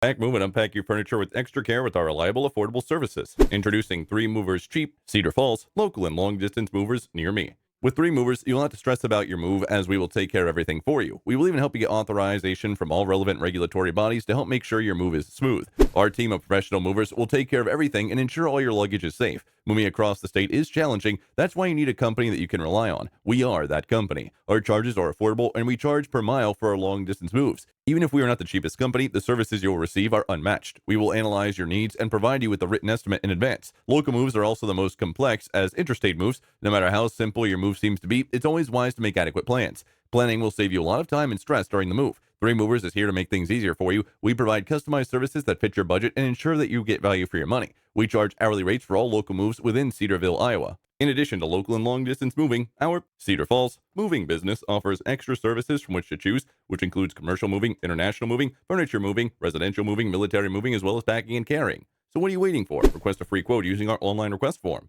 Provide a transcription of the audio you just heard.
Pack, move, and unpack your furniture with extra care with our reliable, affordable services. Introducing 3 Movers Cheap, Cedar Falls, local and long distance movers near me. With 3 Movers, you'll not have to stress about your move as we will take care of everything for you. We will even help you get authorization from all relevant regulatory bodies to help make sure your move is smooth. Our team of professional movers will take care of everything and ensure all your luggage is safe. Moving across the state is challenging. That's why you need a company that you can rely on. We are that company. Our charges are affordable and we charge per mile for our long distance moves. Even if we are not the cheapest company, the services you'll receive are unmatched. We will analyze your needs and provide you with a written estimate in advance. Local moves are also the most complex, as interstate moves, no matter how simple your move seems to be, it's always wise to make adequate plans. Planning will save you a lot of time and stress during the move. 3 Movers is here to make things easier for you. We provide customized services that fit your budget and ensure that you get value for your money. We charge hourly rates for all local moves within Cedarville, Iowa. In addition to local and long distance moving, our Cedar Falls moving business offers extra services from which to choose, which includes commercial moving, international moving, furniture moving, residential moving, military moving, as well as packing and carrying. So what are you waiting for? Request a free quote using our online request form.